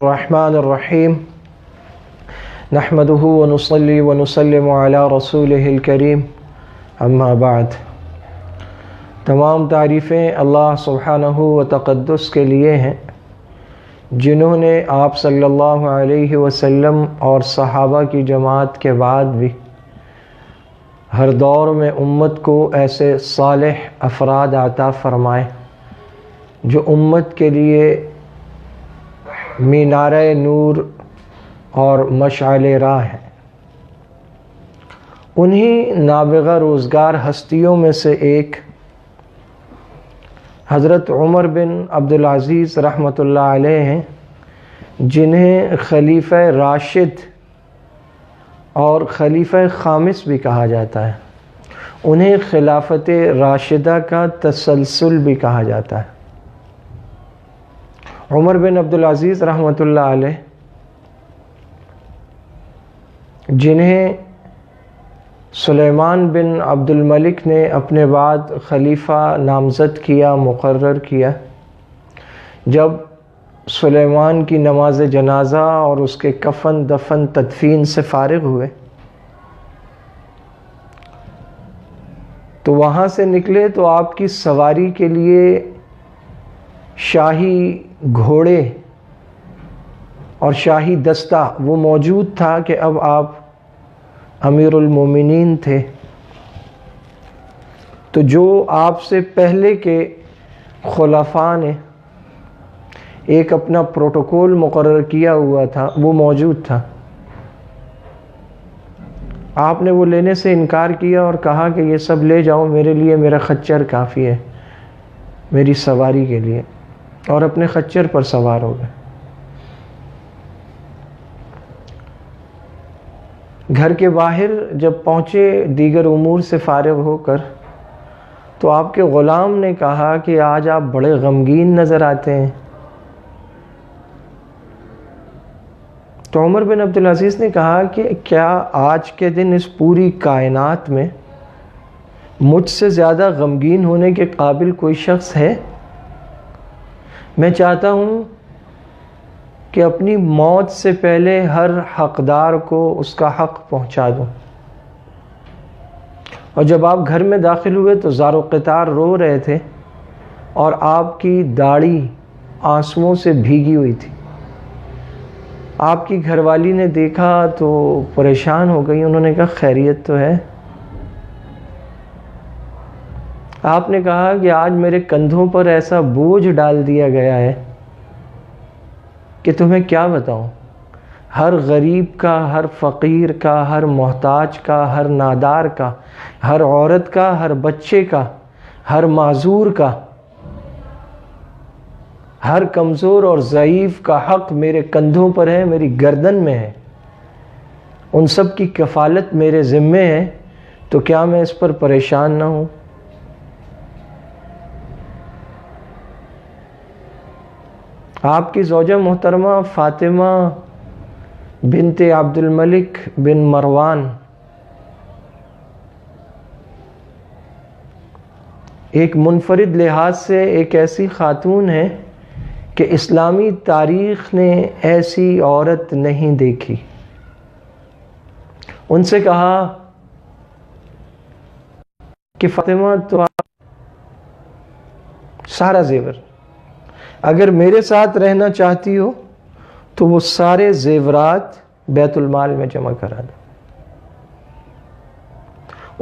الرحمن الرحیم نحمده ونصلی ونسلم علی رسولہ الکریم اما بعد۔ تمام تعریفیں اللہ سبحانہ و تقدس کے لیے ہیں، جنہوں نے آپ صلی اللہ علیہ وسلم اور صحابہ کی جماعت کے بعد بھی ہر دور میں امت کو ایسے صالح افراد عطا فرمائے جو امت کے لیے مینارہ نور اور مشعل راہ ہے۔ انہی نابغہ روزگار ہستیوں میں سے ایک حضرت عمر بن عبدالعزیز رحمۃ اللہ علیہ ہیں، جنہیں خلیفہ راشد اور خلیفہ خامس بھی کہا جاتا ہے۔ انہیں خلافت راشدہ کا تسلسل بھی کہا جاتا ہے۔ عمر بن عبدالعزیز رحمۃ اللہ علیہ، جنہیں سلیمان بن عبد الملک نے اپنے بعد خلیفہ نامزد کیا، مقرر کیا، جب سلیمان کی نماز جنازہ اور اس کے کفن دفن تدفین سے فارغ ہوئے تو وہاں سے نکلے تو آپ کی سواری کے لیے شاہی گھوڑے اور شاہی دستہ وہ موجود تھا کہ اب آپ امیر المومنین تھے، تو جو آپ سے پہلے کے خلفاء نے ایک اپنا پروٹوکول مقرر کیا ہوا تھا وہ موجود تھا۔ آپ نے وہ لینے سے انکار کیا اور کہا کہ یہ سب لے جاؤ، میرے لیے میرا خچر کافی ہے میری سواری کے لیے، اور اپنے خچر پر سوار ہو گئے۔ گھر کے باہر جب پہنچے دیگر امور سے فارغ ہو کر، تو آپ کے غلام نے کہا کہ آج آپ بڑے غمگین نظر آتے ہیں۔ تو عمر بن عبدالعزیز نے کہا کہ کیا آج کے دن اس پوری کائنات میں مجھ سے زیادہ غمگین ہونے کے قابل کوئی شخص ہے؟ میں چاہتا ہوں کہ اپنی موت سے پہلے ہر حقدار کو اس کا حق پہنچا دوں۔ اور جب آپ گھر میں داخل ہوئے تو زار و قطار رو رہے تھے اور آپ کی داڑھی آنسوؤں سے بھیگی ہوئی تھی۔ آپ کی گھر والی نے دیکھا تو پریشان ہو گئی، انہوں نے کہا خیریت تو ہے؟ آپ نے کہا کہ آج میرے کندھوں پر ایسا بوجھ ڈال دیا گیا ہے کہ تمہیں کیا بتاؤں، ہر غریب کا، ہر فقیر کا، ہر محتاج کا، ہر نادار کا، ہر عورت کا، ہر بچے کا، ہر معذور کا، ہر کمزور اور ضعیف کا حق میرے کندھوں پر ہے، میری گردن میں ہے، ان سب کی کفالت میرے ذمے ہے، تو کیا میں اس پر پریشان نہ ہوں؟ آپ کی زوجہ محترمہ فاطمہ بنت عبد الملک بن مروان ایک منفرد لحاظ سے ایک ایسی خاتون ہے کہ اسلامی تاریخ نے ایسی عورت نہیں دیکھی۔ ان سے کہا کہ فاطمہ تو سارا زیور، اگر میرے ساتھ رہنا چاہتی ہو تو وہ سارے زیورات بیت المال میں جمع کرا دو۔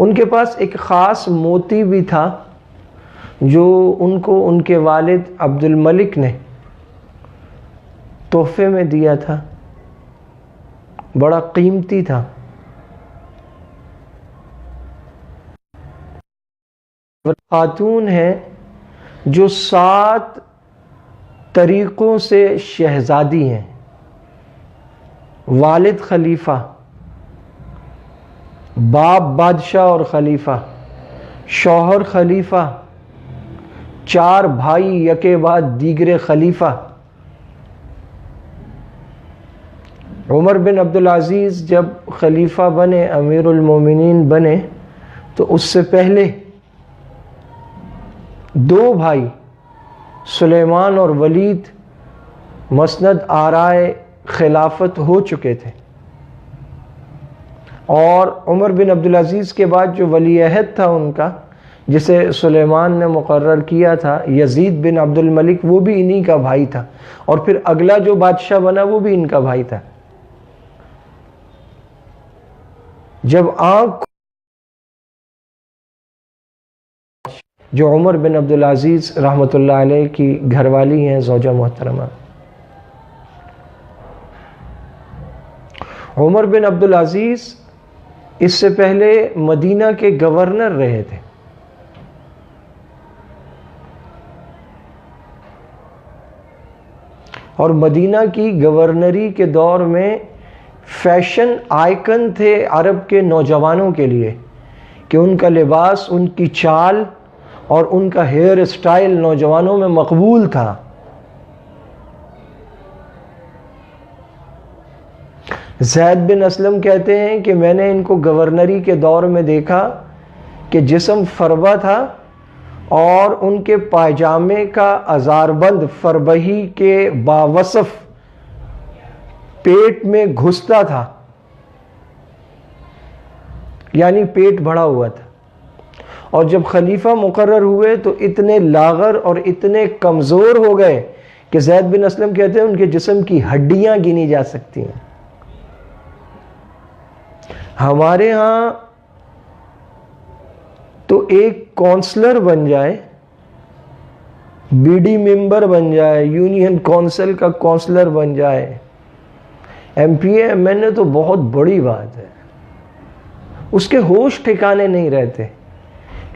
ان کے پاس ایک خاص موتی بھی تھا جو ان کو ان کے والد عبد الملک نے تحفے میں دیا تھا، بڑا قیمتی تھا۔ خاتون ہے جو 7 طریقوں سے شہزادی ہیں، والد خلیفہ، باپ بادشاہ اور خلیفہ، شوہر خلیفہ، 4 بھائی یکے بعد دیگر خلیفہ۔ عمر بن عبدالعزیز جب خلیفہ بنے، امیر المومنین بنے، تو اس سے پہلے 2 بھائی سلیمان اور ولید مسند آرائے خلافت ہو چکے تھے، اور عمر بن عبدالعزیز کے بعد جو ولی عہد تھا ان کا، جسے سلیمان نے مقرر کیا تھا، یزید بن عبد الملک، وہ بھی انہی کا بھائی تھا، اور پھر اگلا جو بادشاہ بنا وہ بھی ان کا بھائی تھا۔ جب آنکھ جو عمر بن عبدالعزیز رحمۃ اللہ علیہ کی گھر والی ہیں، زوجہ محترمہ، عمر بن عبدالعزیز اس سے پہلے مدینہ کے گورنر رہے تھے، اور مدینہ کی گورنری کے دور میں فیشن آئیکن تھے عرب کے نوجوانوں کے لیے، کہ ان کا لباس، ان کی چال اور ان کا ہیئر اسٹائل نوجوانوں میں مقبول تھا۔ زید بن اسلم کہتے ہیں کہ میں نے ان کو گورنری کے دور میں دیکھا کہ جسم فربہ تھا، اور ان کے پائجامے کا ازاربند فربہی کے باوصف پیٹ میں گھستا تھا، یعنی پیٹ بڑھا ہوا تھا۔ اور جب خلیفہ مقرر ہوئے تو اتنے لاغر اور اتنے کمزور ہو گئے کہ زید بن اسلم کہتے ہیں ان کے جسم کی ہڈیاں گنی جا سکتی ہیں۔ ہمارے ہاں تو ایک کونسلر بن جائے، بی ڈی ممبر بن جائے، یونین کونسل کا کونسلر بن جائے، M P A M N A, تو بہت بڑی بات ہے۔ اس کے ہوش ٹھکانے نہیں رہتے،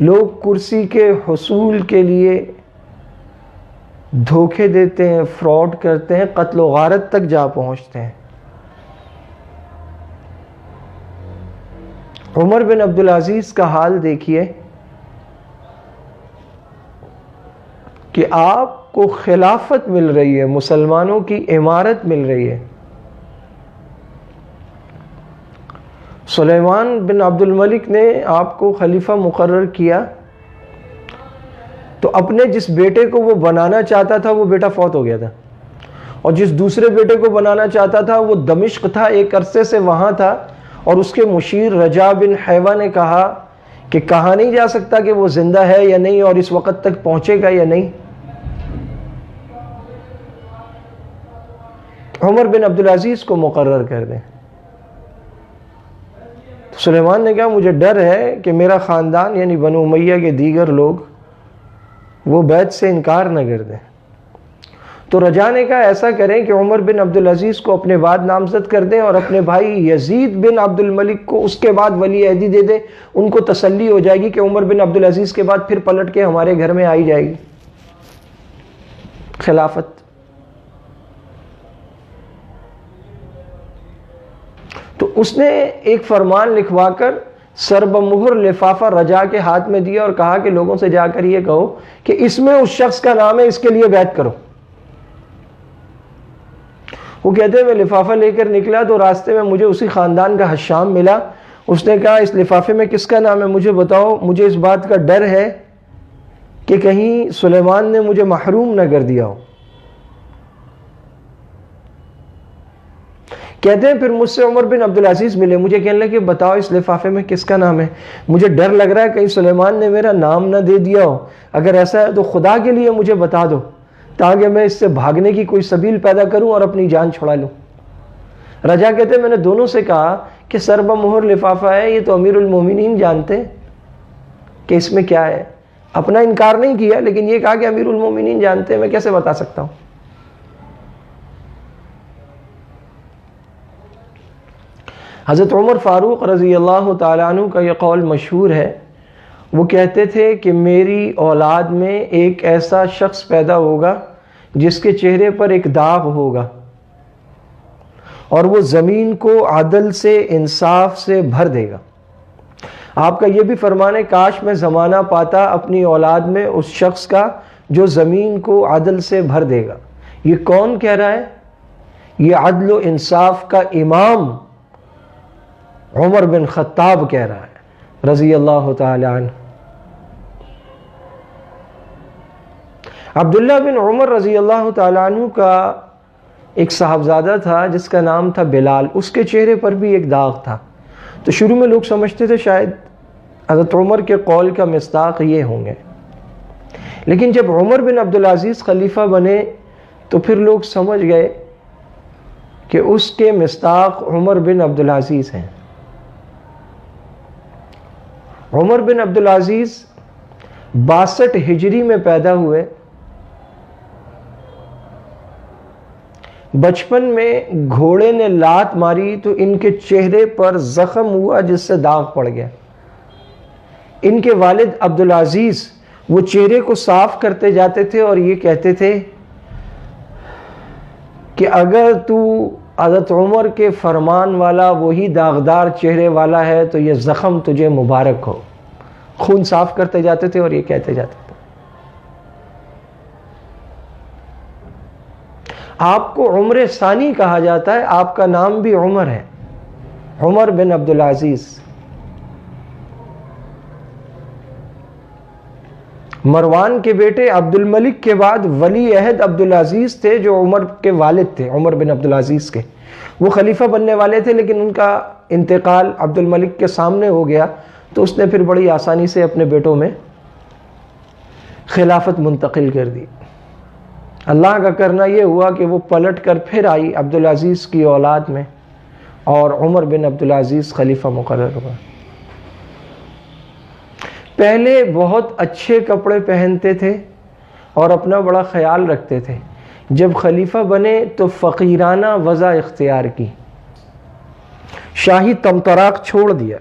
لوگ کرسی کے حصول کے لیے دھوکے دیتے ہیں، فراڈ کرتے ہیں، قتل و غارت تک جا پہنچتے ہیں۔ عمر بن عبدالعزیز کا حال دیکھیے کہ آپ کو خلافت مل رہی ہے، مسلمانوں کی امارت مل رہی ہے۔ سلیمان بن عبد الملک نے آپ کو خلیفہ مقرر کیا، تو اپنے جس بیٹے کو وہ بنانا چاہتا تھا وہ بیٹا فوت ہو گیا تھا، اور جس دوسرے بیٹے کو بنانا چاہتا تھا وہ دمشق تھا، ایک عرصے سے وہاں تھا، اور اس کے مشیر رجا بن حیوہ نے کہا کہ کہا نہیں جا سکتا کہ وہ زندہ ہے یا نہیں، اور اس وقت تک پہنچے گا یا نہیں۔ عمر بن عبدالعزیز کو مقرر کر دیں۔ سلیمان نے کہا مجھے ڈر ہے کہ میرا خاندان یعنی بنو امیہ کے دیگر لوگ وہ بیعت سے انکار نہ کر دیں۔ تو رجا نے کہا ایسا کریں کہ عمر بن عبدالعزیز کو اپنے بعد نامزد کر دیں، اور اپنے بھائی یزید بن عبد الملک کو اس کے بعد ولی عہدی دے دیں، ان کو تسلی ہو جائے گی کہ عمر بن عبدالعزیز کے بعد پھر پلٹ کے ہمارے گھر میں آئی جائے گی خلافت۔ تو اس نے ایک فرمان لکھوا کر سر بمہر لفافہ رجا کے ہاتھ میں دیا، اور کہا کہ لوگوں سے جا کر یہ کہو کہ اس میں اس شخص کا نام ہے، اس کے لیے بیعت کرو۔ وہ کہتے ہیں میں لفافہ لے کر نکلا تو راستے میں مجھے اسی خاندان کا حشام ملا، اس نے کہا اس لفافے میں کس کا نام ہے مجھے بتاؤ، مجھے اس بات کا ڈر ہے کہ کہیں سلیمان نے مجھے محروم نہ کر دیا ہو۔ کہتے ہیں پھر مجھ سے عمر بن عبدالعزیز ملے، مجھے کہنے لگے بتاؤ اس لفافے میں کس کا نام ہے، مجھے ڈر لگ رہا ہے کہیں سلیمان نے میرا نام نہ دے دیا ہو، اگر ایسا ہے تو خدا کے لیے مجھے بتا دو تاکہ میں اس سے بھاگنے کی کوئی سبیل پیدا کروں اور اپنی جان چھڑا لوں۔ رجا کہتے ہیں میں نے دونوں سے کہا کہ سر بمہر لفافہ ہے، یہ تو امیر المومنین جانتے کہ اس میں کیا ہے، اپنا انکار نہیں کیا لیکن یہ کہا کہ امیر المومنین جانتے ہیں، میں کیسے بتا سکتا ہوں۔ حضرت عمر فاروق رضی اللہ تعالیٰ عنہ کا یہ قول مشہور ہے، وہ کہتے تھے کہ میری اولاد میں ایک ایسا شخص پیدا ہوگا جس کے چہرے پر ایک داغ ہوگا، اور وہ زمین کو عدل سے انصاف سے بھر دے گا۔ آپ کا یہ بھی فرمان ہے کاش میں زمانہ پاتا اپنی اولاد میں اس شخص کا جو زمین کو عدل سے بھر دے گا۔ یہ کون کہہ رہا ہے؟ یہ عدل و انصاف کا امام عمر بن خطاب کہہ رہا ہے رضی اللہ تعالی عنہ۔ عبداللہ بن عمر رضی اللہ تعالی عنہ کا ایک صاحبزادہ تھا جس کا نام تھا بلال، اس کے چہرے پر بھی ایک داغ تھا. تو شروع میں لوگ سمجھتے تھے شاید حضرت عمر کے قول کا مصداق یہ ہوں گے، لیکن جب عمر بن عبدالعزیز خلیفہ بنے تو پھر لوگ سمجھ گئے کہ اس کے مصداق عمر بن عبدالعزیز ہیں. عمر بن عبدالعزیز 62 ہجری میں پیدا ہوئے. بچپن میں گھوڑے نے لات ماری تو ان کے چہرے پر زخم ہوا جس سے داغ پڑ گیا. ان کے والد عبدالعزیز وہ چہرے کو صاف کرتے جاتے تھے اور یہ کہتے تھے کہ اگر تو حضرت عمر کے فرمان والا وہی داغدار چہرے والا ہے تو یہ زخم تجھے مبارک ہو. خون صاف کرتے جاتے تھے اور یہ کہتے جاتے تھے. آپ کو عمر ثانی کہا جاتا ہے، آپ کا نام بھی عمر ہے، عمر بن عبدالعزیز. مروان کے بیٹے عبد الملک کے بعد ولی عہد عبدالعزیز تھے جو عمر کے والد تھے، عمر بن عبدالعزیز کے. وہ خلیفہ بننے والے تھے لیکن ان کا انتقال عبد الملک کے سامنے ہو گیا تو اس نے پھر بڑی آسانی سے اپنے بیٹوں میں خلافت منتقل کر دی. اللہ کا کرنا یہ ہوا کہ وہ پلٹ کر پھر آئی عبدالعزیز کی اولاد میں اور عمر بن عبدالعزیز خلیفہ مقرر ہوا. پہلے بہت اچھے کپڑے پہنتے تھے اور اپنا بڑا خیال رکھتے تھے. جب خلیفہ بنے تو فقیرانہ وضع اختیار کی، شاہی طمطراق چھوڑ دیا،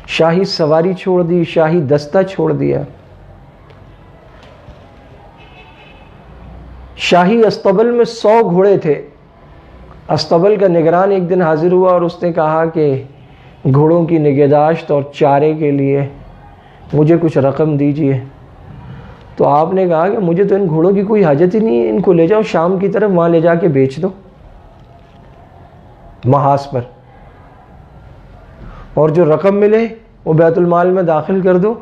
شاہی سواری چھوڑ دی، شاہی دستہ چھوڑ دیا. شاہی استبل میں 100 گھوڑے تھے. استبل کا نگران ایک دن حاضر ہوا اور اس نے کہا کہ گھوڑوں کی نگہداشت اور چارے کے لیے مجھے کچھ رقم دیجیے. تو آپ نے کہا کہ مجھے تو ان گھوڑوں کی کوئی حاجت ہی نہیں ہے، ان کو لے جاؤ شام کی طرف، وہاں لے جا کے بیچ دو محاذ پر، اور جو رقم ملے وہ بیت المال میں داخل کر دو.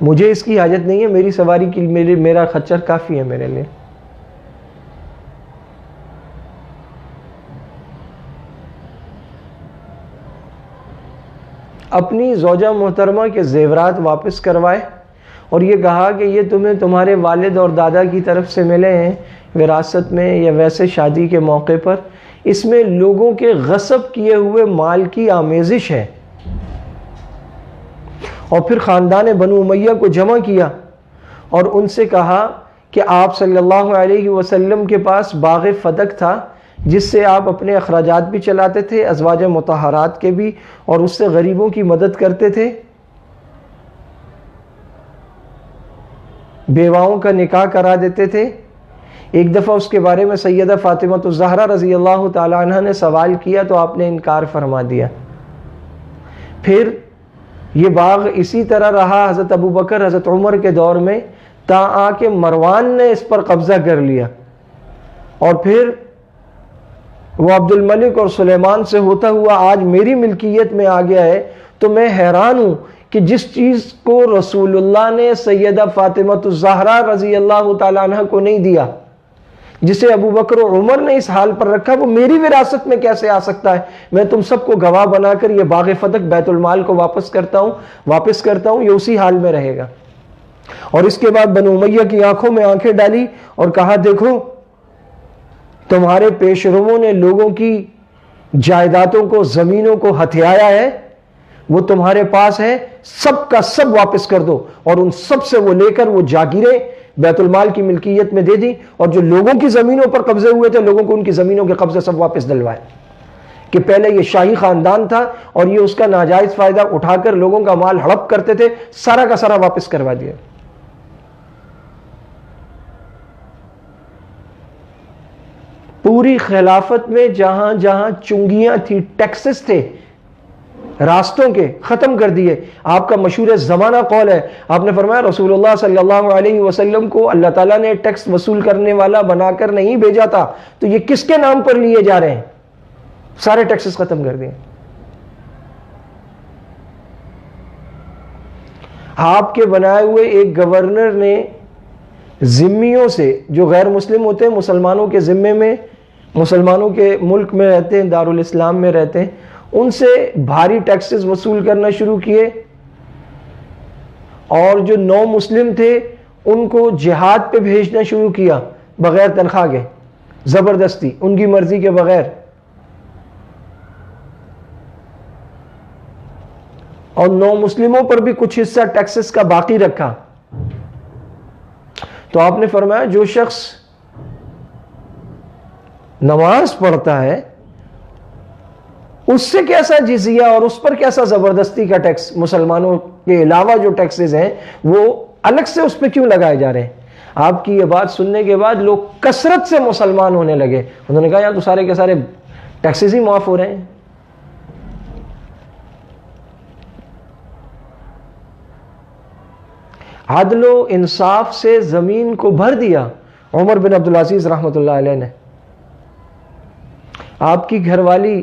مجھے اس کی حاجت نہیں ہے، میری سواری کی میرا خچر کافی ہے میرے لیے. اپنی زوجہ محترمہ کے زیورات واپس کروائے اور یہ کہا کہ یہ تمہیں تمہارے والد اور دادا کی طرف سے ملے ہیں وراثت میں یا ویسے شادی کے موقع پر، اس میں لوگوں کے غصب کیے ہوئے مال کی آمیزش ہے. اور پھر خاندان بنو امیہ کو جمع کیا اور ان سے کہا کہ آپ صلی اللہ علیہ وسلم کے پاس باغ فدق تھا جس سے آپ اپنے اخراجات بھی چلاتے تھے، ازواج مطہرات کے بھی، اور اس سے غریبوں کی مدد کرتے تھے، بیواؤں کا نکاح کرا دیتے تھے. ایک دفعہ اس کے بارے میں سیدہ فاطمہ الزہرا رضی اللہ تعالی عنہ نے سوال کیا تو آپ نے انکار فرما دیا. پھر یہ باغ اسی طرح رہا حضرت ابو بکر حضرت عمر کے دور میں، تا آ کے مروان نے اس پر قبضہ کر لیا اور پھر وہ عبد الملک اور سلیمان سے ہوتا ہوا آج میری ملکیت میں آ گیا ہے. تو میں حیران ہوں کہ جس چیز کو رسول اللہ نے سیدہ فاطمہ الزہرا رضی اللہ تعالیٰ عنہ کو نہیں دیا، جسے ابو بکر و عمر نے اس حال پر رکھا، وہ میری وراثت میں کیسے آ سکتا ہے. میں تم سب کو گواہ بنا کر یہ باغ فدق بیت المال کو واپس کرتا ہوں، یہ اسی حال میں رہے گا. اور اس کے بعد بنو امیہ کی آنکھوں میں آنکھیں ڈالی اور کہا دیکھو تمہارے پیش رووں نے لوگوں کی جائیدادوں کو، زمینوں کو ہتھیایا ہے، وہ تمہارے پاس ہے، سب کا سب واپس کر دو. اور ان سب سے وہ لے کر وہ جاگیریں بیت المال کی ملکیت میں دے دی، اور جو لوگوں کی زمینوں پر قبضے ہوئے تھے لوگوں کو ان کی زمینوں کے قبضے سب واپس دلوائے. کہ پہلے یہ شاہی خاندان تھا اور یہ اس کا ناجائز فائدہ اٹھا کر لوگوں کا مال ہڑپ کرتے تھے، سارا کا سارا واپس کروا دیا. پوری خلافت میں جہاں جہاں چنگیاں تھی، ٹیکسز تھے راستوں کے، ختم کر دیے. آپ کا مشہور زمانہ قول ہے، آپ نے فرمایا رسول اللہ صلی اللہ علیہ وسلم کو اللہ تعالیٰ نے ٹیکس وصول کرنے والا بنا کر نہیں بھیجا تھا، تو یہ کس کے نام پر لیے جا رہے ہیں؟ سارے ٹیکسز ختم کر دیے. آپ کے بنائے ہوئے ایک گورنر نے ذمیوں سے جو غیر مسلم ہوتے ہیں، مسلمانوں کے ذمے میں، مسلمانوں کے ملک میں رہتے ہیں، دارالاسلام میں رہتے ہیں، ان سے بھاری ٹیکسز وصول کرنا شروع کیے، اور جو نو مسلم تھے ان کو جہاد پہ بھیجنا شروع کیا بغیر تنخواہ کے، زبردستی، ان کی مرضی کے بغیر، اور نو مسلموں پر بھی کچھ حصہ ٹیکسز کا باقی رکھا۔ تو آپ نے فرمایا جو شخص نماز پڑھتا ہے اس سے کیسا جزیہ اور اس پر کیسا زبردستی کا ٹیکس، مسلمانوں کے علاوہ جو ٹیکسز ہیں وہ الگ سے اس پہ کیوں لگائے جا رہے ہیں؟ آپ کی یہ بات سننے کے بعد لوگ کثرت سے مسلمان ہونے لگے، انہوں نے کہا یار تو سارے کے سارے ٹیکسز ہی معاف ہو رہے ہیں۔ عدل و انصاف سے زمین کو بھر دیا عمر بن عبدالعزیز رحمۃ اللہ علیہ نے۔ آپ کی گھر والی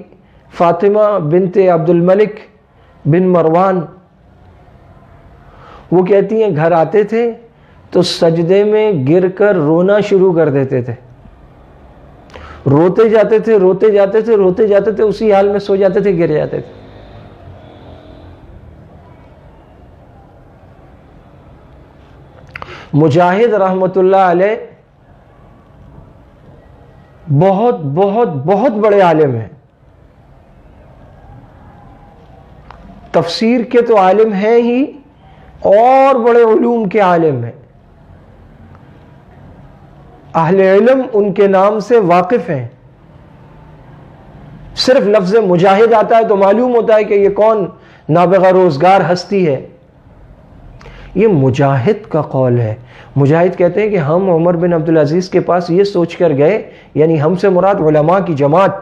فاطمہ بنت عبد الملک بن مروان، وہ کہتی ہیں گھر آتے تھے تو سجدے میں گر کر رونا شروع کر دیتے تھے، روتے جاتے تھے، روتے جاتے تھے، روتے جاتے تھے، اسی حال میں سو جاتے تھے، گر جاتے تھے۔ مجاہد رحمت اللہ علیہ بہت بہت بہت بڑے عالم ہیں، تفسیر کے تو عالم ہیں ہی اور بڑے علوم کے عالم ہیں، اہل علم ان کے نام سے واقف ہیں۔ صرف لفظ مجاہد آتا ہے تو معلوم ہوتا ہے کہ یہ کون نابغہ روزگار ہستی ہے۔ یہ مجاہد کا قول ہے۔ مجاہد کہتے ہیں کہ ہم عمر بن عبدالعزیز کے پاس یہ سوچ کر گئے، یعنی ہم سے مراد علماء کی جماعت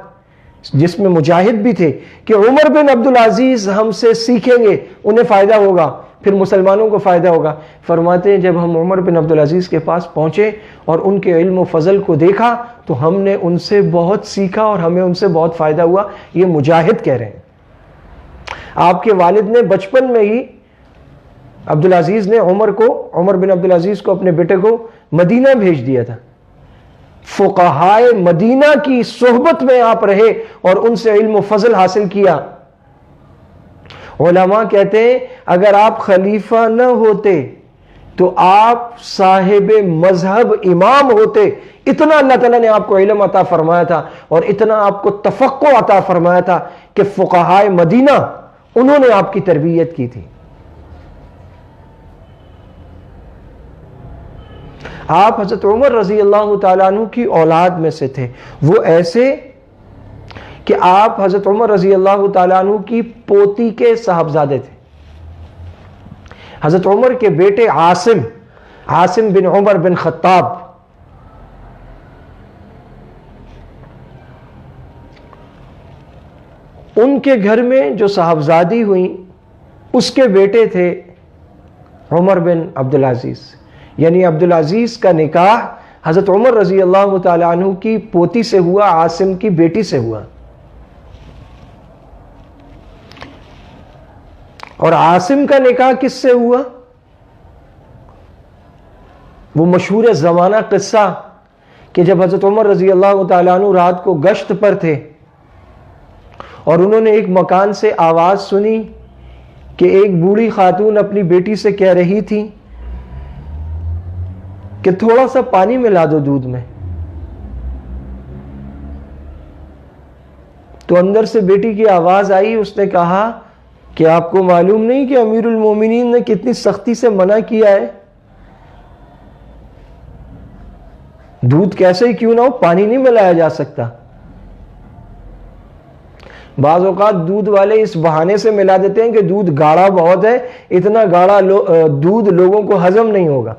جس میں مجاہد بھی تھے، کہ عمر بن عبدالعزیز ہم سے سیکھیں گے، انہیں فائدہ ہوگا، پھر مسلمانوں کو فائدہ ہوگا۔ فرماتے ہیں جب ہم عمر بن عبدالعزیز کے پاس پہنچے اور ان کے علم و فضل کو دیکھا تو ہم نے ان سے بہت سیکھا اور ہمیں ان سے بہت فائدہ ہوا۔ یہ مجاہد کہہ رہے ہیں۔ آپ کے والد نے بچپن میں ہی عبدالعزیز نے عمر بن عبدالعزیز کو، اپنے بیٹے کو مدینہ بھیج دیا تھا۔ فقہائے مدینہ کی صحبت میں آپ رہے اور ان سے علم و فضل حاصل کیا۔ علماء کہتے ہیں اگر آپ خلیفہ نہ ہوتے تو آپ صاحب مذہب امام ہوتے۔ اتنا اللہ تعالیٰ نے آپ کو علم عطا فرمایا تھا اور اتنا آپ کو تفقہ عطا فرمایا تھا کہ فقہائے مدینہ انہوں نے آپ کی تربیت کی تھی۔ آپ حضرت عمر رضی اللہ تعالیٰ عنہ کی اولاد میں سے تھے، وہ ایسے کہ آپ حضرت عمر رضی اللہ تعالیٰ عنہ کی پوتی کے صاحبزادے تھے۔ حضرت عمر کے بیٹے عاصم بن عمر بن خطاب، ان کے گھر میں جو صاحبزادی ہوئی اس کے بیٹے تھے عمر بن عبدالعزیز، یعنی عبدالعزیز کا نکاح حضرت عمر رضی اللہ تعالیٰ عنہ کی پوتی سے ہوا، عاصم کی بیٹی سے ہوا۔ اور عاصم کا نکاح کس سے ہوا؟ وہ مشہور زمانہ قصہ کہ جب حضرت عمر رضی اللہ تعالیٰ عنہ رات کو گشت پر تھے اور انہوں نے ایک مکان سے آواز سنی کہ ایک بوڑھی خاتون اپنی بیٹی سے کہہ رہی تھی کہ تھوڑا سا پانی ملا دو دودھ میں، تو اندر سے بیٹی کی آواز آئی، اس نے کہا کہ آپ کو معلوم نہیں کہ امیر المومنین نے کتنی سختی سے منع کیا ہے؟ دودھ کیسے ہی کیوں نہ ہو، پانی نہیں ملایا جا سکتا۔ بعض اوقات دودھ والے اس بہانے سے ملا دیتے ہیں کہ دودھ گاڑھا بہت ہے، اتنا گاڑھا دودھ لوگوں کو ہضم نہیں ہوگا۔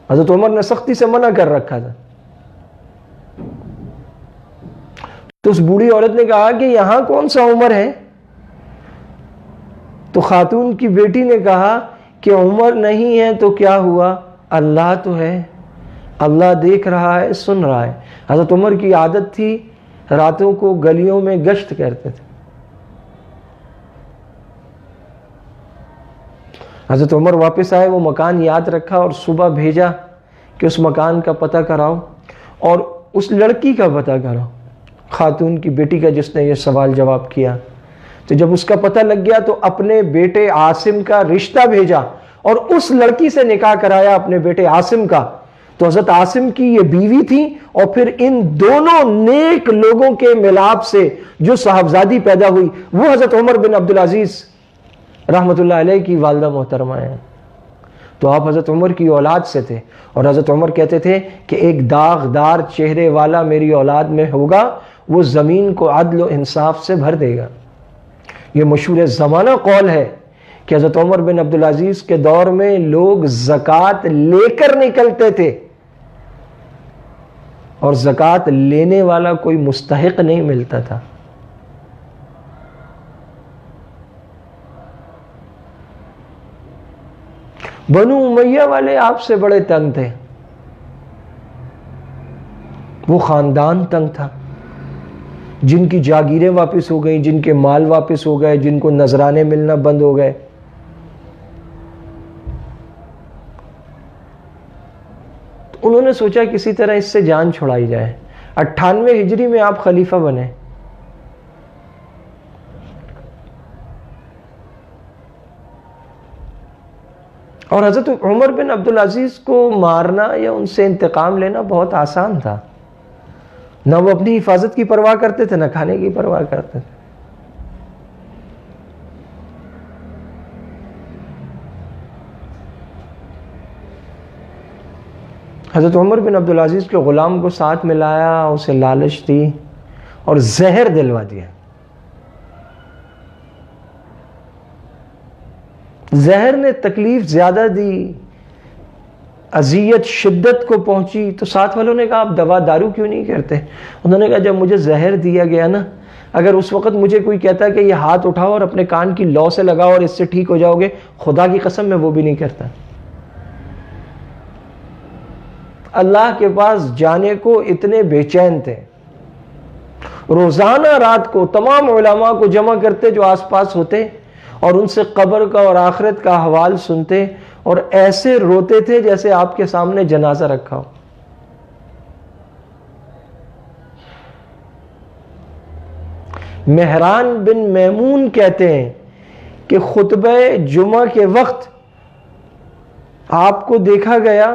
حضرت عمر نے سختی سے منع کر رکھا تھا۔ تو اس بوڑھی عورت نے کہا کہ یہاں کون سا عمر ہے؟ تو خاتون کی بیٹی نے کہا کہ عمر نہیں ہے تو کیا ہوا، اللہ تو ہے، اللہ دیکھ رہا ہے، سن رہا ہے۔ حضرت عمر کی عادت تھی راتوں کو گلیوں میں گشت کرتے تھے۔ حضرت عمر واپس آئے، وہ مکان یاد رکھا اور صبح بھیجا کہ اس مکان کا پتہ کراؤ اور اس لڑکی کا پتہ کراؤ، خاتون کی بیٹی کا جس نے یہ سوال جواب کیا۔ تو جب اس کا پتہ لگ گیا تو اپنے بیٹے عاصم کا رشتہ بھیجا اور اس لڑکی سے نکاح کرایا اپنے بیٹے عاصم کا۔ تو حضرت عاصم کی یہ بیوی تھی اور پھر ان دونوں نیک لوگوں کے ملاپ سے جو صاحبزادی پیدا ہوئی وہ حضرت عمر بن عبدالعزیز رحمت اللہ علیہ کی والدہ محترمہ ہیں۔ تو آپ حضرت عمر کی اولاد سے تھے، اور حضرت عمر کہتے تھے کہ ایک داغدار چہرے والا میری اولاد میں ہوگا، وہ زمین کو عدل و انصاف سے بھر دے گا۔ یہ مشہور زمانہ قول ہے کہ حضرت عمر بن عبدالعزیز کے دور میں لوگ زکوٰۃ لے کر نکلتے تھے اور زکوٰۃ لینے والا کوئی مستحق نہیں ملتا تھا۔ بنو امیہ والے آپ سے بڑے تنگ تھے، وہ خاندان تنگ تھا، جن کی جاگیریں واپس ہو گئیں، جن کے مال واپس ہو گئے، جن کو نذرانے ملنا بند ہو گئے۔ تو انہوں نے سوچا کسی طرح اس سے جان چھڑائی جائے۔ 98 ہجری میں آپ خلیفہ بنے۔ اور حضرت عمر بن عبدالعزیز کو مارنا یا ان سے انتقام لینا بہت آسان تھا، نہ وہ اپنی حفاظت کی پرواہ کرتے تھے نہ کھانے کی پرواہ کرتے تھے۔ حضرت عمر بن عبدالعزیز کے غلام کو ساتھ ملایا، اسے لالچ دی اور زہر دلوا دیا۔ زہر نے تکلیف زیادہ دی، اذیت شدت کو پہنچی، تو ساتھ والوں نے کہا آپ دوا دارو کیوں نہیں کرتے؟ انہوں نے کہا جب مجھے زہر دیا گیا نا، اگر اس وقت مجھے کوئی کہتا کہ یہ ہاتھ اٹھاؤ اور اپنے کان کی لو سے لگاؤ اور اس سے ٹھیک ہو جاؤ گے، خدا کی قسم میں وہ بھی نہیں کرتا۔ اللہ کے پاس جانے کو اتنے بے چین تھے، روزانہ رات کو تمام علماء کو جمع کرتے جو آس پاس ہوتے اور ان سے قبر کا اور آخرت کا حوال سنتے، اور ایسے روتے تھے جیسے آپ کے سامنے جنازہ رکھا ہو۔ مہران بن میمون کہتے ہیں کہ خطبہ جمعہ کے وقت آپ کو دیکھا گیا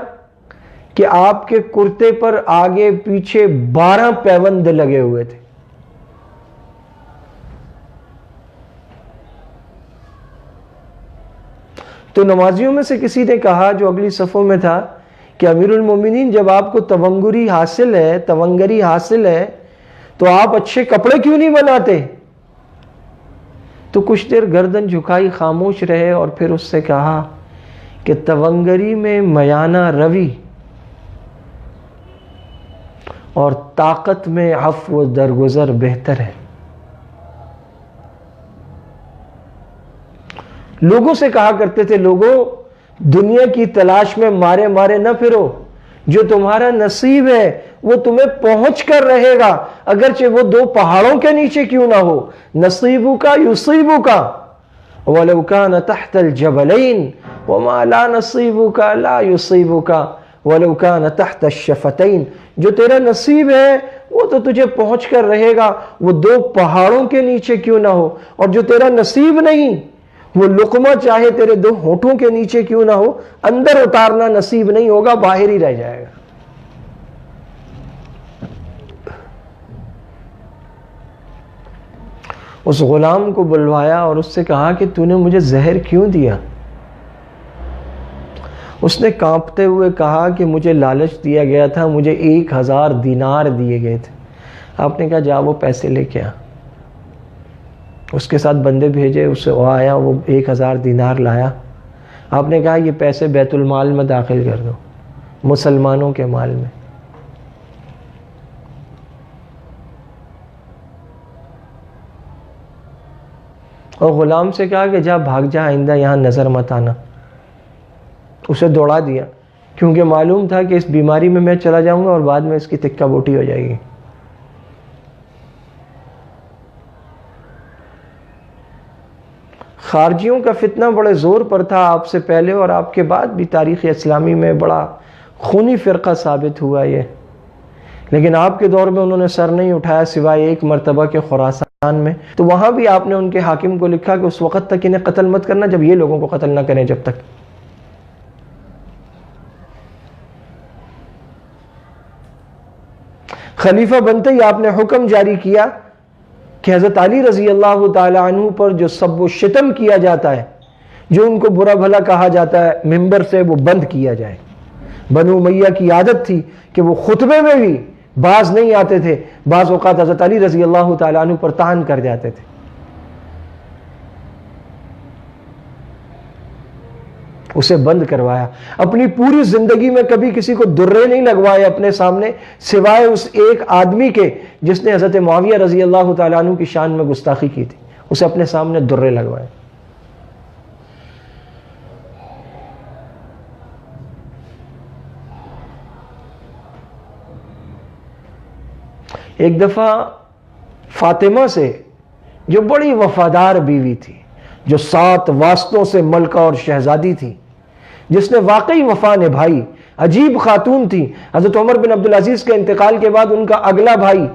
کہ آپ کے کرتے پر آگے پیچھے 12 پیوند لگے ہوئے تھے۔ تو نمازیوں میں سے کسی نے کہا جو اگلی صفوں میں تھا کہ امیر المومنین جب آپ کو تونگری حاصل ہے تو آپ اچھے کپڑے کیوں نہیں بناتے؟ تو کچھ دیر گردن جھکائی، خاموش رہے اور پھر اس سے کہا کہ تونگری میں میانہ روی اور طاقت میں عفو و درگزر بہتر ہے۔ لوگوں سے کہا کرتے تھے لوگوں دنیا کی تلاش میں مارے مارے نہ پھرو، جو تمہارا نصیب ہے وہ تمہیں پہنچ کر رہے گا، اگرچہ وہ 2 پہاڑوں کے نیچے کیوں نہ ہو۔ نصیبک یصیبک ولو کان تحت الجبلین وما لا نصیبک لا یصیبک ولو کان تحت الشفتین۔ جو تیرا نصیب ہے وہ تو تجھے پہنچ کر رہے گا، وہ 2 پہاڑوں کے نیچے کیوں نہ ہو، اور جو تیرا نصیب نہیں وہ لقمہ چاہے تیرے 2 ہونٹوں کے نیچے کیوں نہ ہو، اندر اتارنا نصیب نہیں ہوگا، باہر ہی رہ جائے گا۔ اس غلام کو بلوایا اور اس سے کہا کہ تو نے مجھے زہر کیوں دیا؟ اس نے کانپتے ہوئے کہا کہ مجھے لالچ دیا گیا تھا، مجھے 1000 دینار دیے گئے تھے۔ آپ نے کہا جا وہ پیسے لے کے آ۔ اس کے ساتھ بندے بھیجے، اسے وہ آیا، وہ 1000 دینار لایا۔ آپ نے کہا یہ پیسے بیت المال میں داخل کر دو، مسلمانوں کے مال میں۔ اور غلام سے کہا کہ جا بھاگ جا، آئندہ یہاں نظر مت آنا۔ اسے دوڑا دیا، کیونکہ معلوم تھا کہ اس بیماری میں چلا جاؤں گا اور بعد میں اس کی تکہ بوٹی ہو جائے گی۔ خارجیوں کا فتنہ بڑے زور پر تھا آپ سے پہلے اور آپ کے بعد بھی تاریخ اسلامی میں بڑا خونی فرقہ ثابت ہوا یہ، لیکن آپ کے دور میں انہوں نے سر نہیں اٹھایا سوائے ایک مرتبہ کے خراسان میں، تو وہاں بھی آپ نے ان کے حاکم کو لکھا کہ اس وقت تک انہیں قتل مت کرنا جب یہ لوگوں کو قتل نہ کریں جب تک۔ خلیفہ بنتے ہی آپ نے حکم جاری کیا کہ حضرت علی رضی اللہ تعالی عنہ پر جو سب و شتم کیا جاتا ہے، جو ان کو برا بھلا کہا جاتا ہے ممبر سے، وہ بند کیا جائے۔ بنو امیہ کی عادت تھی کہ وہ خطبے میں بھی باز نہیں آتے تھے، بعض اوقات حضرت علی رضی اللہ تعالی عنہ پر طعن کر جاتے تھے۔ اسے بند کروایا۔ اپنی پوری زندگی میں کبھی کسی کو درے نہیں لگوائے اپنے سامنے سوائے اس ایک آدمی کے جس نے حضرت معاویہ رضی اللہ تعالیٰ عنہ کی شان میں گستاخی کی تھی، اسے اپنے سامنے درے لگوائے۔ ایک دفعہ فاطمہ سے، جو بڑی وفادار بیوی تھی، جو 7 واسطوں سے ملکہ اور شہزادی تھی، جس نے واقعی وفا نبھائی، عجیب خاتون تھی۔ حضرت عمر بن عبدالعزیز کے انتقال کے بعد ان کا اگلا بھائی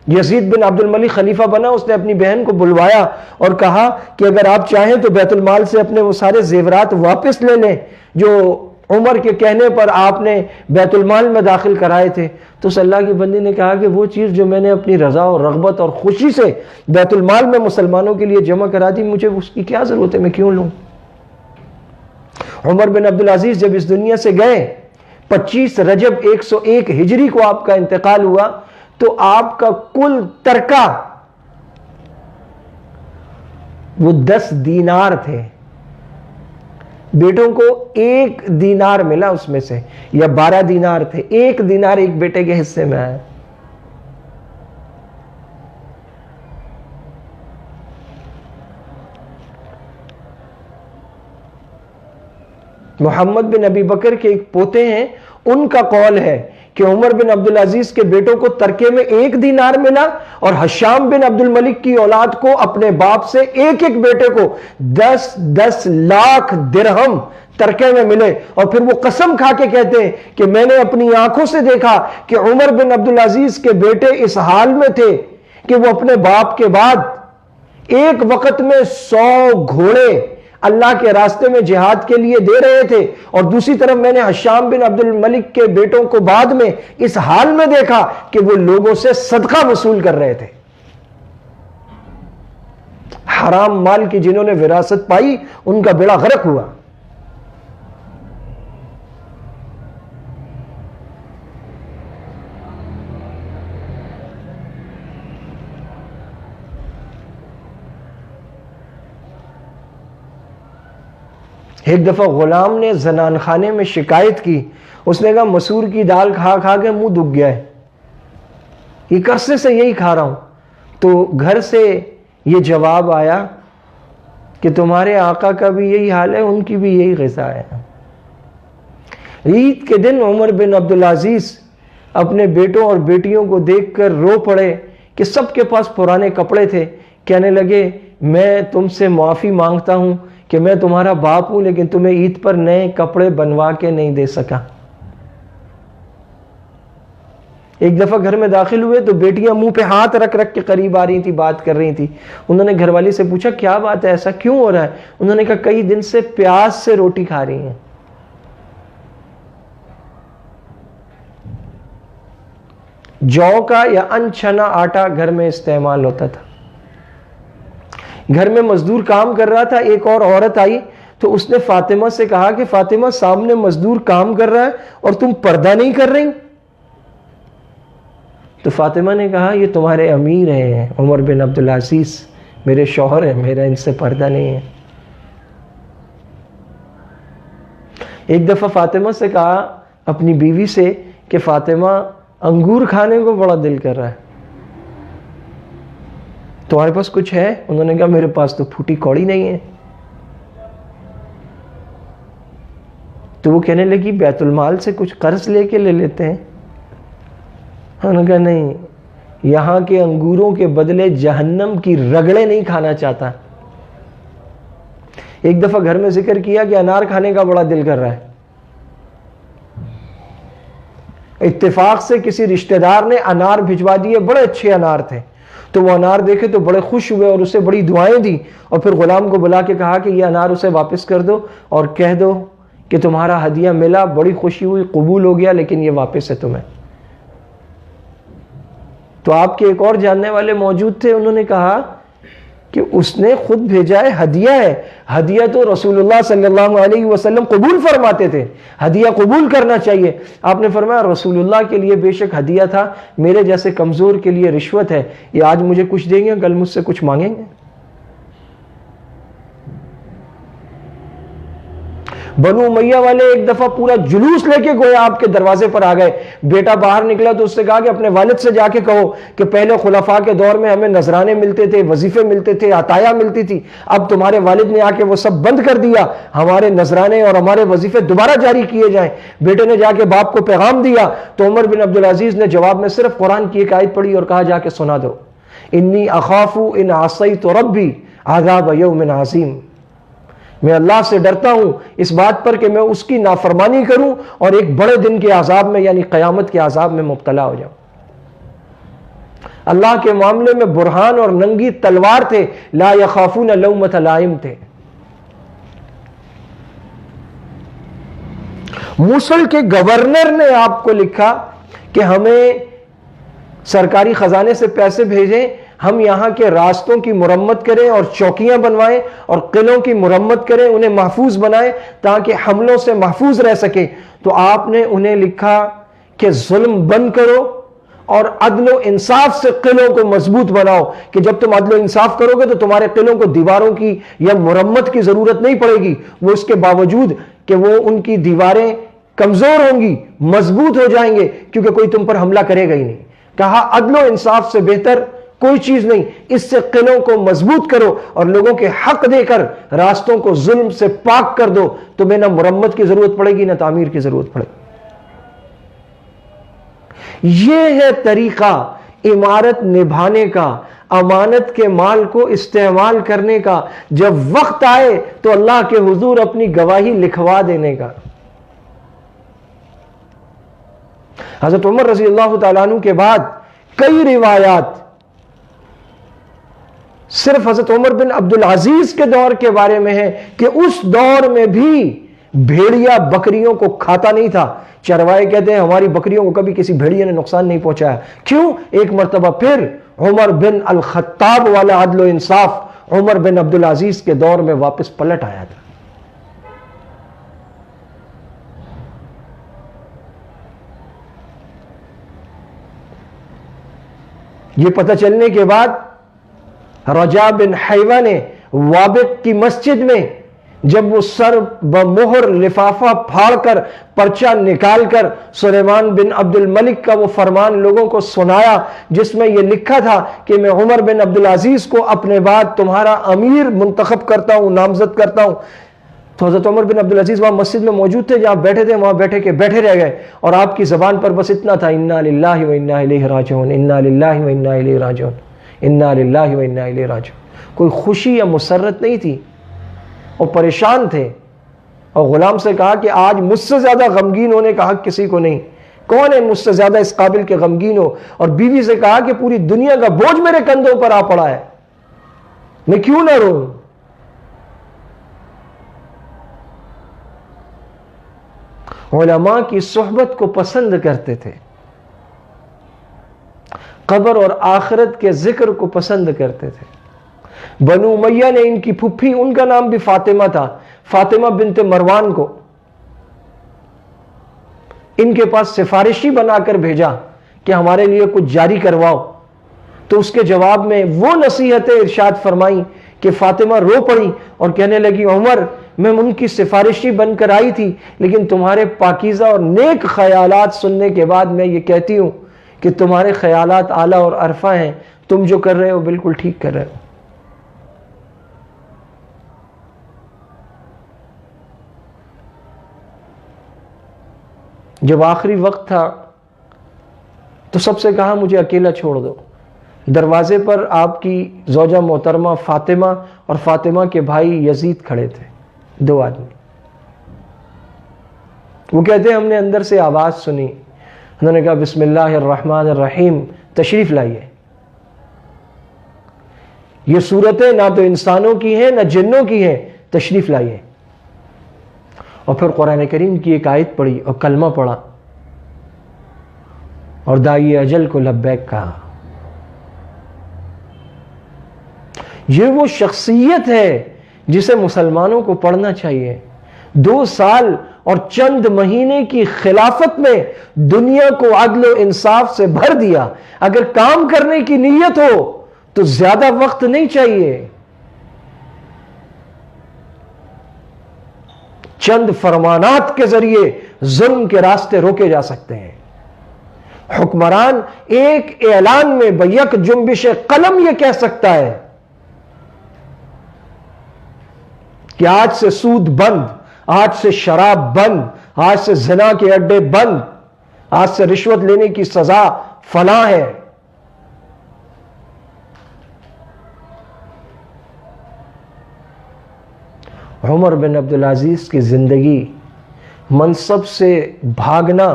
یزید بن عبد الملک خلیفہ بنا۔ اس نے اپنی بہن کو بلوایا اور کہا کہ اگر آپ چاہیں تو بیت المال سے اپنے وہ سارے زیورات واپس لے لیں جو عمر کے کہنے پر آپ نے بیت المال میں داخل کرائے تھے۔ تو اس اللہ کی بندی نے کہا کہ وہ چیز جو میں نے اپنی رضا اور رغبت اور خوشی سے بیت المال میں مسلمانوں کے لیے جمع کرا دی، مجھے اس کی کیا ضرورت ہے، میں کیوں لوں؟ عمر بن عبدالعزیز جب اس دنیا سے گئے، 25 رجب 101 ہجری کو آپ کا انتقال ہوا، تو آپ کا کل ترکہ وہ 10 دینار تھے۔ بیٹوں کو 1 دینار ملا اس میں سے، یا 12 دینار تھے، 1 دینار ایک بیٹے کے حصے میں آیا۔ محمد بن ابی بکر کے ایک پوتے ہیں، ان کا قول ہے کہ عمر بن عبدالعزیز کے بیٹوں کو ترکے میں 1 دینار ملا، اور حشام بن عبد الملک کی اولاد کو اپنے باپ سے ایک ایک بیٹے کو 10 لاکھ درہم ترکے میں ملے۔ اور پھر وہ قسم کھا کے کہتے ہیں کہ میں نے اپنی آنکھوں سے دیکھا کہ عمر بن عبدالعزیز کے بیٹے اس حال میں تھے کہ وہ اپنے باپ کے بعد ایک وقت میں 100 گھوڑے اللہ کے راستے میں جہاد کے لیے دے رہے تھے، اور دوسری طرف میں نے حشام بن عبد الملک کے بیٹوں کو بعد میں اس حال میں دیکھا کہ وہ لوگوں سے صدقہ وصول کر رہے تھے۔ حرام مال کی جنہوں نے وراثت پائی ان کا بیڑا غرق ہوا۔ ایک دفعہ غلام نے زنان خانے میں شکایت کی، اس نے کہا مسور کی دال کھا کھا کے منہ دکھ گیا ہے، ایک عرصے سے یہی کھا رہا ہوں۔ تو گھر سے یہ جواب آیا کہ تمہارے آقا کا بھی یہی حال ہے، ان کی بھی یہی غذا ہے۔ عید کے دن عمر بن عبدالعزیز اپنے بیٹوں اور بیٹیوں کو دیکھ کر رو پڑے کہ سب کے پاس پرانے کپڑے تھے۔ کہنے لگے میں تم سے معافی مانگتا ہوں کہ میں تمہارا باپ ہوں، لیکن تمہیں عید پر نئے کپڑے بنوا کے نہیں دے سکا۔ ایک دفعہ گھر میں داخل ہوئے تو بیٹیاں منہ پہ ہاتھ رکھ رکھ کے قریب آ رہی تھی، بات کر رہی تھی۔ انہوں نے گھر والی سے پوچھا کیا بات ہے، ایسا کیوں ہو رہا ہے؟ انہوں نے کہا کئی دن سے پیاس سے روٹی کھا رہی ہیں۔ جو کا یا انچھنا آٹا گھر میں استعمال ہوتا تھا۔ گھر میں مزدور کام کر رہا تھا، ایک اور عورت آئی تو اس نے فاطمہ سے کہا کہ فاطمہ سامنے مزدور کام کر رہا ہے اور تم پردہ نہیں کر رہی؟ تو فاطمہ نے کہا یہ تمہارے امیر ہیں عمر بن عبدالعزیز، میرے شوہر ہیں، میرا ان سے پردہ نہیں ہے۔ ایک دفعہ فاطمہ سے کہا اپنی بیوی سے کہ فاطمہ انگور کھانے کو بڑا دل کر رہا ہے، تمہارے پاس کچھ ہے؟ انہوں نے کہا میرے پاس تو پھوٹی کوڑی نہیں ہے۔ تو وہ کہنے لگی بیت المال سے کچھ قرض لے کے لے لیتے ہیں۔ انہوں نے کہا نہیں، یہاں کے انگوروں کے بدلے جہنم کی رگڑے نہیں کھانا چاہتا۔ ایک دفعہ گھر میں ذکر کیا کہ انار کھانے کا بڑا دل کر رہا ہے، اتفاق سے کسی رشتہ دار نے انار بھجوا دیے، بڑے اچھے انار تھے، تو وہ انار دیکھے تو بڑے خوش ہوئے اور اسے بڑی دعائیں دی، اور پھر غلام کو بلا کے کہا کہ یہ انار اسے واپس کر دو اور کہہ دو کہ تمہارا ہدیہ ملا، بڑی خوشی ہوئی، قبول ہو گیا، لیکن یہ واپس ہے تمہیں۔ تو آپ کے ایک اور جاننے والے موجود تھے، انہوں نے کہا کہ اس نے خود بھیجا ہے، ہدیہ ہے، ہدیہ تو رسول اللہ صلی اللہ علیہ وسلم قبول فرماتے تھے، ہدیہ قبول کرنا چاہیے۔ آپ نے فرمایا رسول اللہ کے لیے بے شک ہدیہ تھا، میرے جیسے کمزور کے لیے رشوت ہے، یہ آج مجھے کچھ دیں گے، کل مجھ سے کچھ مانگیں گے۔ بنو امیہ والے ایک دفعہ پورا جلوس لے کے گویا آپ کے دروازے پر آ گئے، بیٹا باہر نکلا تو اس سے کہا کہ اپنے والد سے جا کے کہو کہ پہلے خلفاء کے دور میں ہمیں نذرانے ملتے تھے، وظیفے ملتے تھے، عطایا ملتی تھی، اب تمہارے والد نے آ کے وہ سب بند کر دیا، ہمارے نذرانے اور ہمارے وظیفے دوبارہ جاری کیے جائیں۔ بیٹے نے جا کے باپ کو پیغام دیا تو عمر بن عبدالعزیز نے جواب میں صرف قرآن کی ایک آیت پڑھی اور کہا جا کے سنا دو، انی اخاف ان عصیت ربی عذاب یوم عظیم، میں اللہ سے ڈرتا ہوں اس بات پر کہ میں اس کی نافرمانی کروں اور ایک بڑے دن کے عذاب میں یعنی قیامت کے عذاب میں مبتلا ہو جاؤں۔ اللہ کے معاملے میں برہان اور ننگی تلوار تھے، لا یخافون لومۃ لائم تھے۔ موصل کے گورنر نے آپ کو لکھا کہ ہمیں سرکاری خزانے سے پیسے بھیجیں، ہم یہاں کے راستوں کی مرمت کریں اور چوکیاں بنوائیں اور قلعوں کی مرمت کریں، انہیں محفوظ بنائیں تاکہ حملوں سے محفوظ رہ سکیں۔ تو آپ نے انہیں لکھا کہ ظلم بند کرو اور عدل و انصاف سے قلعوں کو مضبوط بناؤ، کہ جب تم عدل و انصاف کرو گے تو تمہارے قلعوں کو دیواروں کی یا مرمت کی ضرورت نہیں پڑے گی، وہ اس کے باوجود کہ وہ ان کی دیواریں کمزور ہوں گی مضبوط ہو جائیں گے، کیونکہ کوئی تم پر حملہ کرے گا ہی نہیں۔ کہا عدل و انصاف سے بہتر کوئی چیز نہیں، اس سے قلعوں کو مضبوط کرو اور لوگوں کے حق دے کر راستوں کو ظلم سے پاک کر دو، تمہیں نہ مرمت کی ضرورت پڑے گی نہ تعمیر کی ضرورت پڑے گی۔ یہ ہے طریقہ عمارت نبھانے کا، امانت کے مال کو استعمال کرنے کا، جب وقت آئے تو اللہ کے حضور اپنی گواہی لکھوا دینے کا۔ حضرت عمر رضی اللہ تعالیٰ عنہ کے بعد کئی روایات صرف حضرت عمر بن عبدالعزیز کے دور کے بارے میں ہے کہ اس دور میں بھی بھیڑیا بکریوں کو کھاتا نہیں تھا۔ چروائے کہتے ہیں ہماری بکریوں کو کبھی کسی بھیڑیا نے نقصان نہیں پہنچایا۔ کیوں؟ ایک مرتبہ پھر عمر بن الخطاب والا عدل و انصاف عمر بن عبدالعزیز کے دور میں واپس پلٹ آیا تھا۔ یہ پتہ چلنے کے بعد رجا بن حیوہ نے وابق کی مسجد میں جب وہ سر بمہر لفافہ پھاڑ کر پرچہ نکال کر سلیمان بن عبد الملک کا وہ فرمان لوگوں کو سنایا جس میں یہ لکھا تھا کہ میں عمر بن عبدالعزیز کو اپنے بعد تمہارا امیر منتخب کرتا ہوں، نامزد کرتا ہوں، تو حضرت عمر بن عبدالعزیز وہاں مسجد میں موجود تھے، جہاں بیٹھے تھے وہاں بیٹھے رہ گئے، اور آپ کی زبان پر بس اتنا تھا انا للہ و انا الیہ راجعون، انا للہ و انا الیہ راجعون، انا للہ و انا الیہ راجعون۔ کوئی خوشی یا مسرت نہیں تھی، اور پریشان تھے، اور غلام سے کہا کہ آج مجھ سے زیادہ غمگین ہونے کا حق کسی کو نہیں، کون ہے مجھ سے زیادہ اس قابل کے غمگین ہو؟ اور بیوی سے کہا کہ پوری دنیا کا بوجھ میرے کندھوں پر آ پڑا ہے، میں کیوں نہ روؤں؟ علماء کی صحبت کو پسند کرتے تھے، قبر اور آخرت کے ذکر کو پسند کرتے تھے۔ بنو امیہ نے ان کی پھپھی، ان کا نام بھی فاطمہ تھا، فاطمہ بنت مروان کو ان کے پاس سفارشی بنا کر بھیجا کہ ہمارے لیے کچھ جاری کرواؤ، تو اس کے جواب میں وہ نصیحتیں ارشاد فرمائیں کہ فاطمہ رو پڑی اور کہنے لگی عمر میں ان کی سفارشی بن کر آئی تھی، لیکن تمہارے پاکیزہ اور نیک خیالات سننے کے بعد میں یہ کہتی ہوں کہ تمہارے خیالات اعلیٰ اور عرفہ ہیں، تم جو کر رہے ہو بالکل ٹھیک کر رہے ہو۔ جب آخری وقت تھا تو سب سے کہا مجھے اکیلا چھوڑ دو۔ دروازے پر آپ کی زوجہ محترمہ فاطمہ اور فاطمہ کے بھائی یزید کھڑے تھے۔ 2 آدمی. وہ کہتے ہیں ہم نے اندر سے آواز سنی, انہوں نے کہا بسم اللہ الرحمن الرحیم, تشریف لائیے. یہ صورتیں نہ تو انسانوں کی ہیں نہ جنوں کی ہیں, تشریف لائیے. اور پھر قرآن کریم کی ایک آیت پڑھی اور کلمہ پڑھا اور داعی اجل کو لبیک کہا. یہ وہ شخصیت ہے جسے مسلمانوں کو پڑھنا چاہیے. 2 سال اور چند مہینے کی خلافت میں دنیا کو عدل و انصاف سے بھر دیا. اگر کام کرنے کی نیت ہو تو زیادہ وقت نہیں چاہیے. چند فرمانات کے ذریعے ظلم کے راستے روکے جا سکتے ہیں. حکمران ایک اعلان میں بیک جنبش قلم یہ کہہ سکتا ہے کہ آج سے سود بند, آج سے شراب بند, آج سے زنا کے اڈے بند, آج سے رشوت لینے کی سزا فلاں ہے. عمر بن عبدالعزیز کی زندگی منصب سے بھاگنا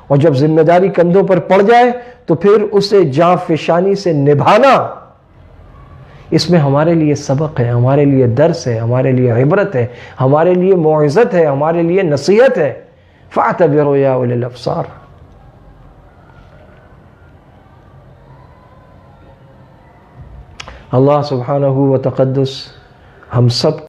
اور جب ذمہ داری کندھوں پر پڑ جائے تو پھر اسے جاں فشانی سے نبھانا, اس میں ہمارے لیے سبق ہے, ہمارے لیے درس ہے, ہمارے لیے عبرت ہے, ہمارے لیے موعظت ہے, ہمارے لیے نصیحت ہے. فاعتبروا یا اولی الابصار. اللہ سبحانہ و تقدس ہم سب